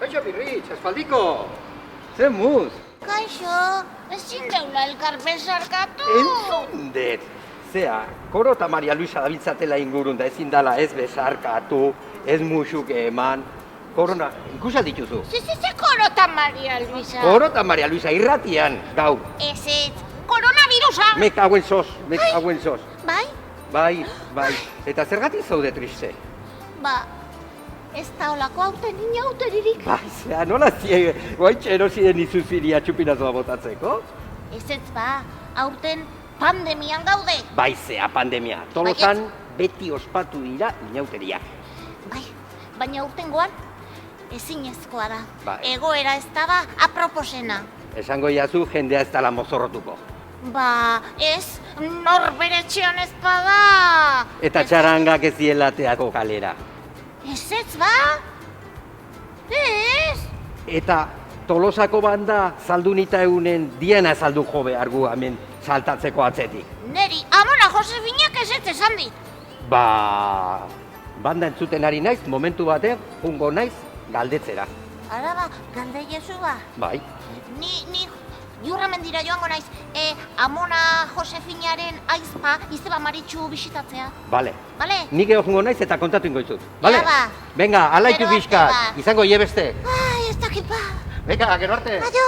Kaixo, Birritx, espaldiko. Zer muz? Kaixo, ezin deula elkar besarkatu. Entzun dut. Zea, Koro eta Maria Luisa dabiltzatela ingurun da ezin dala ez besarkatu, ez musuk eman. Korona, ikusa dituzu? Ze Koro eta Maria Luisa. Koro eta Maria Luisa irratian, gaur. Ez, koronavirusa. Me cauen sos. Bai? Bai. Eta zergatik zaude triste? Ba, ez da olako aurten inauteririk. Bai, zea, nola zie, goaitxe erosien izuziria txupinazoa botatzeko? Ez ba, aurten pandemian gaude. Bai, zea, pandemia. Tolosan beti ospatu dira inauteriak. Bai, baina aurtengoan ezinezkoa da. Bai. Egoera ez da aproposena. Esango jazu jendea ez dala mozorrotuko. Ba, ez, norbere etxean ez bada. Eta txarangak ez dielateako kalera. Ez ba? Ez. Eta Tolosako banda Zaldunita eunen diena saldu jo behar gu hemen saltatzeko atzetik. Neri, amona Josefinak ez esan dit. Ba, banda entzuten ari naiz, momentu batean, jungo naiz, galdetzera. Ara ba, galde jesu ba. Bai. Ni Jurra mendira joango naiz, amona Josefinaren aizpa izeba Maritxu bisitatzea. Bale. Bale? Nik eo jungo naiz eta kontatu ingo izut. Bale? Ja ba. Venga, alaitu Gero arte bizkat, ba. izango beste. Ai, ez dakit ba. Venga, gero arte. Aio.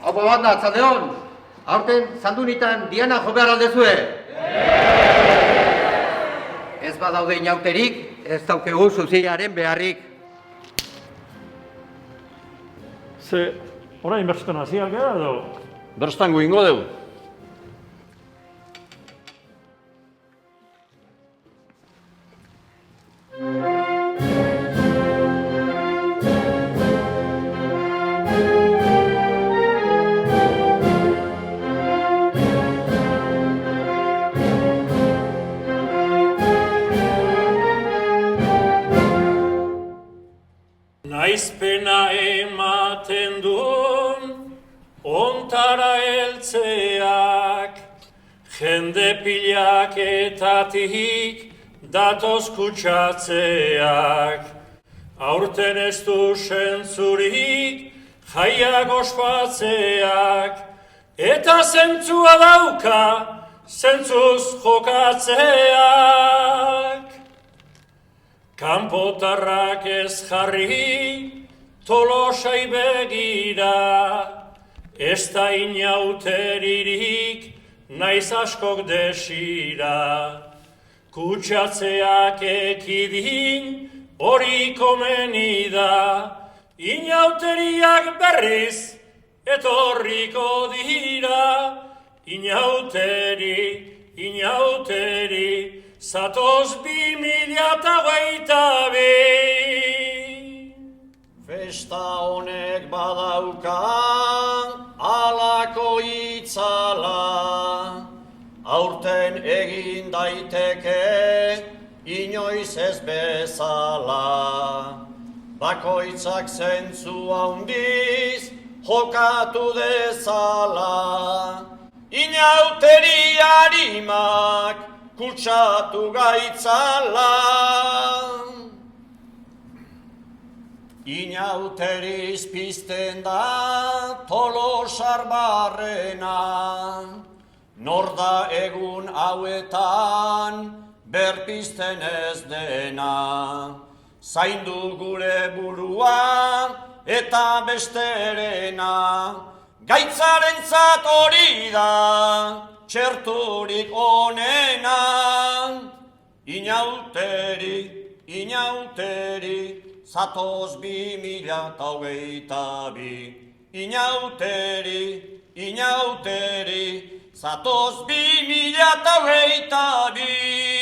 Opo banda, atzaldeon! Aurten, Zaldunitan Diana jo behar aldezue? Ez badaude inauterik, ez daukegu zuziaren beharrik. Ze, orain bersten hasiak gara edo? Berstango ingo dugu. Naizpena ematen duen, ontara heltzeak, jende pilaketatik datoz kutsatzeak. Aurten ez du sentzurik jaiak ospatzeak, eta zentzua dauka zentzuz jokatzeak. Kanpotarrak ez jarri, Tolosai begira, ez da inauteririk, naiz askok desira. Kutsatzeak ekidin, hori komeni da, inauteriak berriz, etorriko dira. Inauteri, zatoz 2022. Festa honek badauka alako itzala, aurten egin daiteke inoiz ez bezala. Bakoitzak zentzu handiz jokatu dezala, inauteri harimak kutsatu gaitzala. Inauteriz pizten da Tolosar barrena, nor da egun hauetan berpizten ez dena. Zaindu gure burua eta besterena, gaitzarentzat hori da txerturik onena. Inauteri, zatoz 2022. Inauteri, zatoz 2022.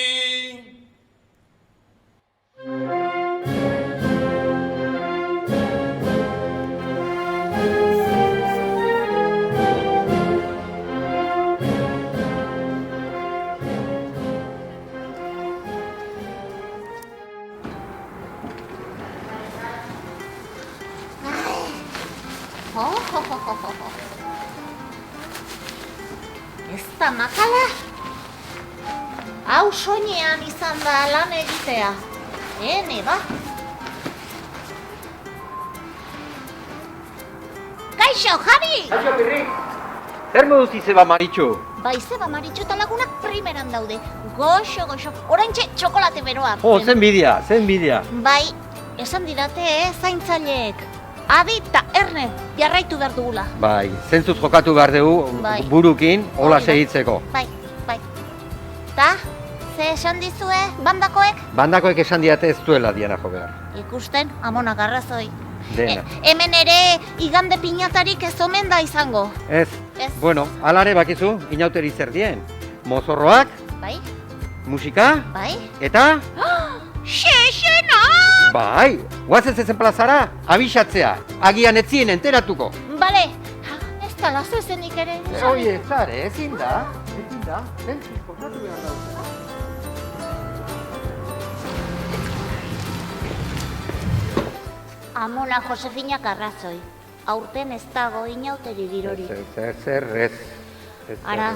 Tamakala? Hau soinean izan da lan egitea. Ba. Kaixo, Javi! Kaixo, Pirri! Zer moduz izeba Maritxu? Bai, zeba Maritxu eta lagunak primeran daude. Goxo, oraintxe txokolate beroa. Jo, zen bidia. Bai, esan didate, zaintzaileek. Adi eta Erne jarraitu behar dugula. Bai, zentzuz jokatu behar dugu Bai. burukin, hola Hori da. segitzeko. Bai. Ta, ze esan dizue, bandakoek? Bandakoek esan diate ez duela Diana jo behar. Ikusten, amonak arrazoi. Dena. Hemen ere igande piñatarik ez omen da izango. Ez. Ez. Bueno, alare bakizu, inauteri zer dien. Mozorroak, Bai? musika, Bai? eta... Xexena! Bai, guazen zezen plazara, abixatzea, agian etzien enteratuko. Bale, ez da zezenik ere. Oie, zare, ezin da, zentzuz jokatu behar daude. Amona Josefinak arrazoi. Aurten ez dago inauteri dirori. Ez. Ara,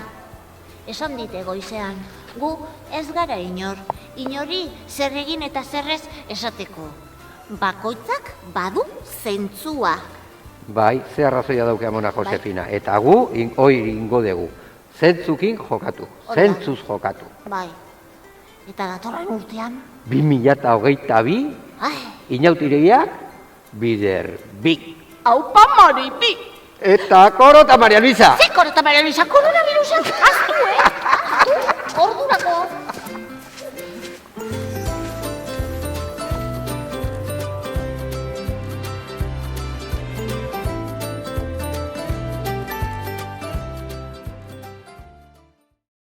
esan dite goizean. Gu ez gara inori zer egin eta zerrez esateko. Bakoitzak badu zentzua. Bai, ze arrazoia dauke Amona Josefina, eta gu hori ingo dugu. Zentzukin jokatu, Hori da. zentzuz jokatu. Bai. Eta datorren urtean, 2022, ai, inautireak, bider bi. aupa maripi! Eta koro eta Maria Luisa! Ze korota Maria Luisa, koronavirusak, aztu, Ordurako